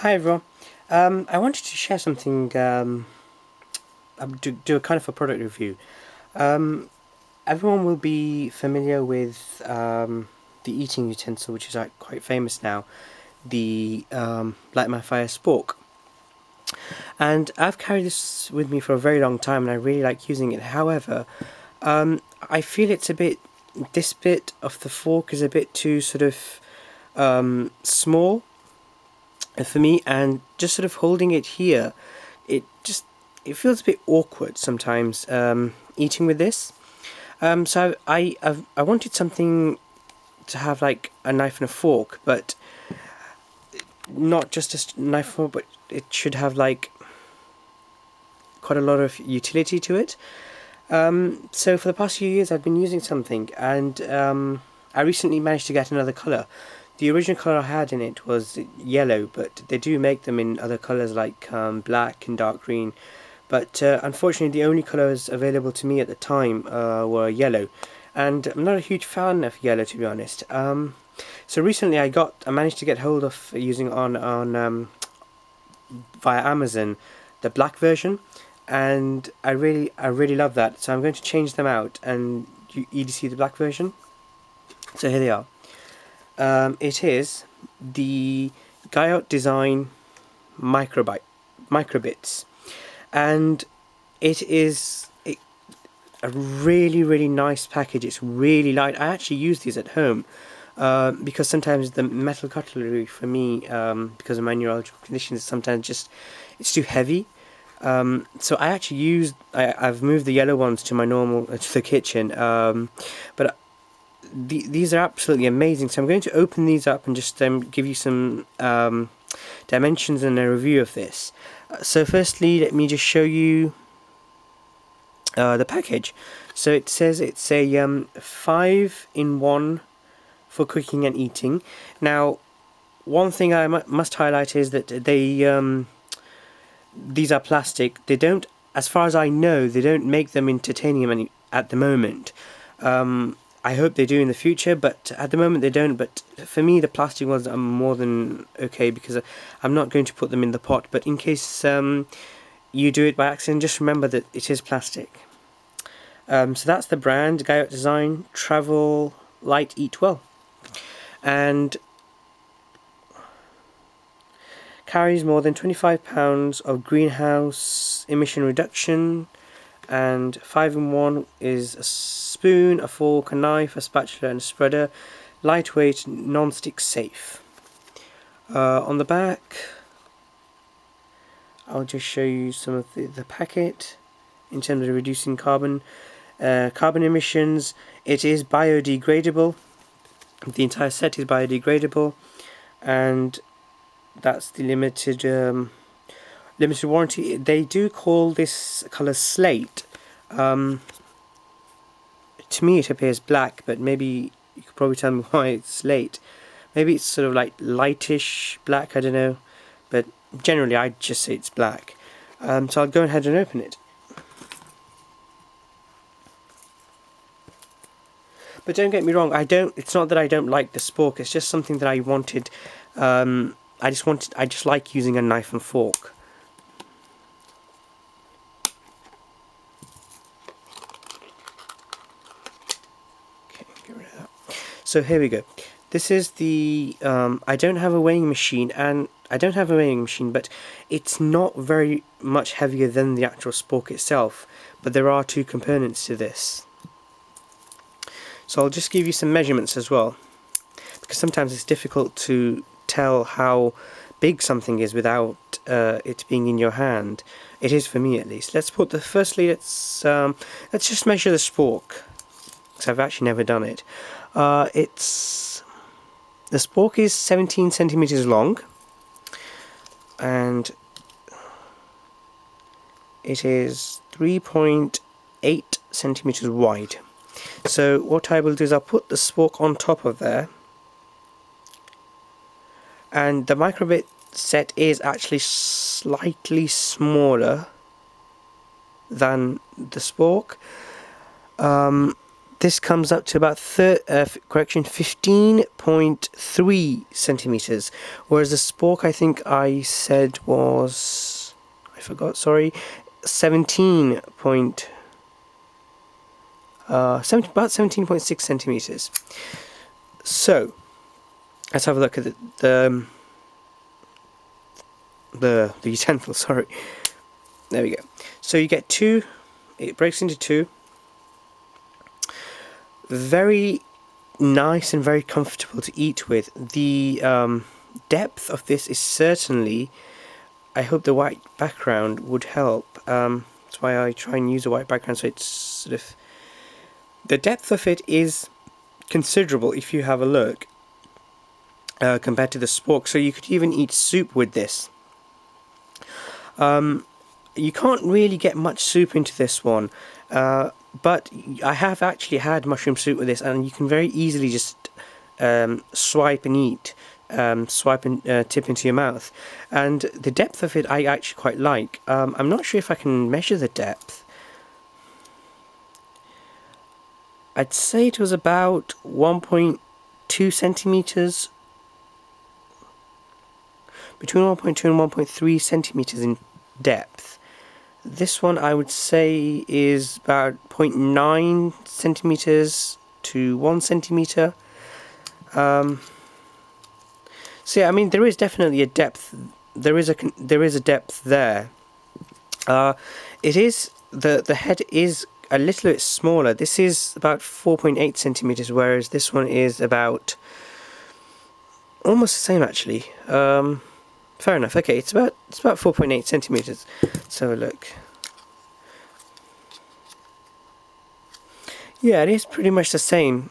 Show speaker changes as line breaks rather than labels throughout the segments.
Hi everyone. I wanted to share something, do a kind of a product review. Everyone will be familiar with the eating utensil, which is quite famous now, the Light My Fire Spork. And I've carried this with me for a very long time and I really like using it. However, I feel this bit of the fork is a bit too sort of small for me, and just sort of holding it here, it feels a bit awkward sometimes eating with this. So I wanted something to have like a knife and a fork, but not just a knife and fork, but it should have like quite a lot of utility to it. So for the past few years I've been using something, and I recently managed to get another colour. The original colour I had in it was yellow, but they do make them in other colours like black and dark green. But unfortunately the only colours available to me at the time were yellow, and I'm not a huge fan of yellow, to be honest. So recently I managed to get hold of using on via Amazon the black version, and I really love that. So I'm going to change them out and you see the black version. So here they are. It is the guyotdesigns MicroBites, and it is a really nice package. It's really light. I actually use these at home because sometimes the metal cutlery for me, because of my neurological conditions, sometimes it's too heavy. So I actually I've moved the yellow ones to my normal to the kitchen, but these are absolutely amazing. So I'm going to open these up and just give you some dimensions and a review of this. So firstly, let me just show you the package. So it says it's a 5-in-1 for cooking and eating. Now, one thing I must highlight is that these are plastic. They don't, as far as I know, they don't make them in titanium at the moment. I hope they do in the future, but at the moment they don't. But for me, the plastic ones are more than okay, because I'm not going to put them in the pot. But in case you do it by accident, just remember that it is plastic. So that's the brand, guyotdesigns, Travel Light Eat Well, and carries more than 25 pounds of greenhouse emission reduction. And 5-in-1 is a spoon, a fork, a knife, a spatula and a spreader. Lightweight, non-stick safe. On the back, I'll just show you some of the packet in terms of reducing carbon emissions. It is biodegradable. The entire set is biodegradable, and that's the limited warranty. They do call this colour slate. To me it appears black, but maybe you could probably tell me why it's slate. Maybe it's sort of like lightish black, I don't know, but generally I'd just say it's black. So I'll go ahead and open it. But don't get me wrong, it's not that I don't like the spork, it's just something that I wanted. I just like using a knife and fork. So here we go. This is the I don't have a weighing machine, but it's not very much heavier than the actual spork itself. But there are two components to this. So I'll just give you some measurements as well, because sometimes it's difficult to tell how big something is without it being in your hand. It is for me, at least. Let's just measure the spork, because I've actually never done it. The spork is 17 centimeters long, and it is 3.8 centimeters wide. So what I will do is I'll put the spork on top of there, and the MicroBit set is actually slightly smaller than the spork. this comes up to about 15.3 centimeters, whereas the Spork, I think I said was, I forgot, sorry, 17 point, about 17.6 centimeters. So let's have a look at the utensil. Sorry, there we go. So you get two. It breaks into two. Very nice and very comfortable to eat with. The depth of this is certainly, I hope the white background would help. That's why I try and use a white background, so it's sort of, the depth of it is considerable if you have a look, compared to the Spork. So you could even eat soup with this. You can't really get much soup into this one, but I have actually had mushroom soup with this, and you can very easily just swipe and eat, swipe and tip into your mouth. And the depth of it I actually quite like. I'm not sure if I can measure the depth. I'd say it was about 1.2 centimeters, between 1.2 and 1.3 centimeters in depth. This one I would say is about 0.9 centimeters to 1 centimeter. So yeah, I mean, there is definitely a depth. There is a depth there. It is, the head is a little bit smaller. This is about 4.8 centimeters, whereas this one is about almost the same actually. Fair enough. Okay, it's about 4.8 centimeters. Let's have a look. Yeah, it is pretty much the same.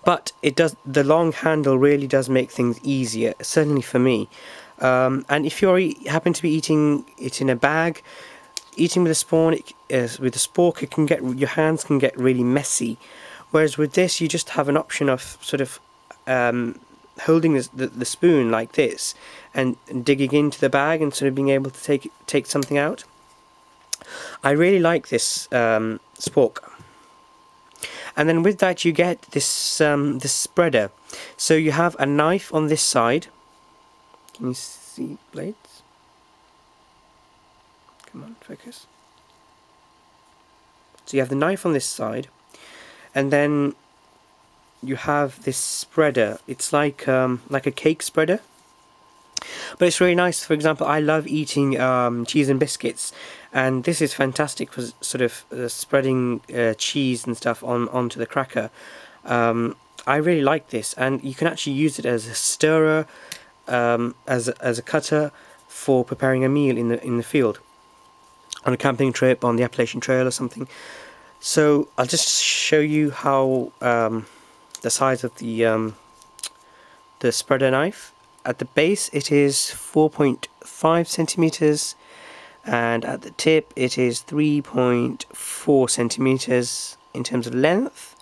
But it does, the long handle really does make things easier, certainly for me. And if you happen to be eating it in a bag, eating with a spoon, with a Spork, it can get, your hands can get really messy. Whereas with this, you just have an option of sort of holding the spoon like this and digging into the bag and sort of being able to take something out. I really like this Spork. And then with that you get this this spreader. So you have a knife on this side. Can you see blades? Come on, focus. So you have the knife on this side, and then you have this spreader. It's like a cake spreader, but it's really nice. For example, I love eating cheese and biscuits, and this is fantastic for sort of spreading cheese and stuff onto the cracker. I really like this, and you can actually use it as a stirrer, as a cutter for preparing a meal in the field, on a camping trip, on the Appalachian Trail or something. So I'll just show you how the size of the spreader knife. At the base it is 4.5 centimeters, and at the tip it is 3.4 centimeters in terms of length,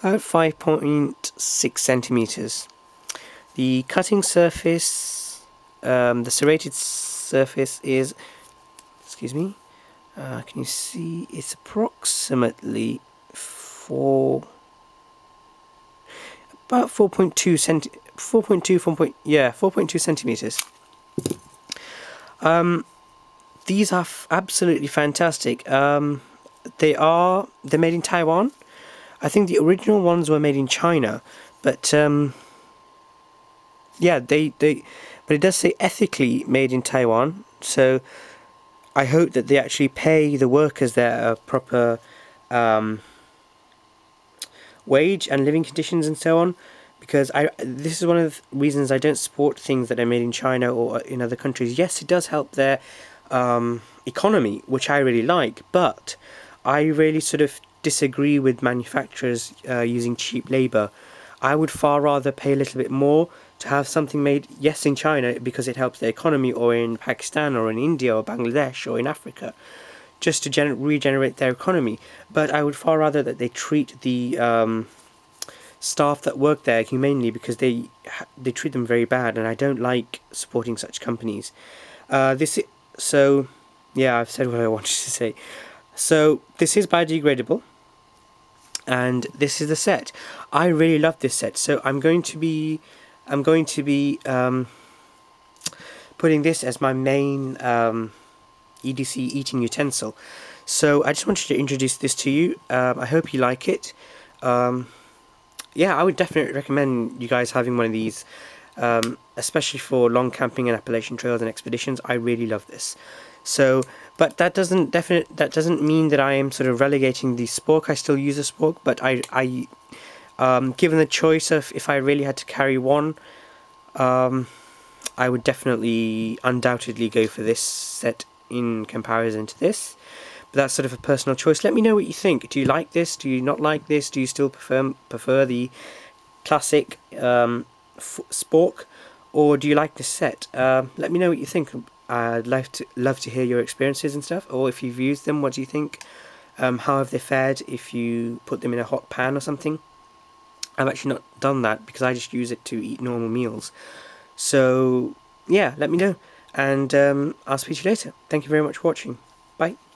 about 5.6 centimeters. The cutting surface, the serrated surface is, excuse me, can you see, it's approximately about 4.2 centimeters. These are absolutely fantastic. They're made in Taiwan. I think the original ones were made in China, but yeah, but it does say ethically made in Taiwan. So I hope that they actually pay the workers there a proper wage and living conditions and so on, because this is one of the reasons I don't support things that are made in China or in other countries. Yes, it does help their economy, which I really like, but I really sort of disagree with manufacturers using cheap labour. I would far rather pay a little bit more to have something made, yes, in China because it helps their economy, or in Pakistan or in India or Bangladesh or in Africa, just to regenerate their economy. But I would far rather that they treat the staff that work there humanely, because they treat them very bad, and I don't like supporting such companies. So yeah, I've said what I wanted to say. So this is biodegradable. and this is the set. I really love this set, so I'm going to be putting this as my main EDC eating utensil. So I just wanted to introduce this to you. I hope you like it. Yeah, I would definitely recommend you guys having one of these, especially for long camping and Appalachian trails and expeditions. I really love this. So, but that doesn't mean that I am sort of relegating the Spork. I still use a Spork, but given the choice of if I really had to carry one, I would definitely, undoubtedly go for this set in comparison to this. But that's sort of a personal choice. Let me know what you think. Do you like this? Do you not like this? Do you still prefer the classic Spork, or do you like this set? Let me know what you think. I'd love to hear your experiences and stuff, or if you've used them, what do you think? How have they fared if you put them in a hot pan or something? I've actually not done that because I just use it to eat normal meals. So yeah, let me know, and I'll speak to you later. Thank you very much for watching. Bye.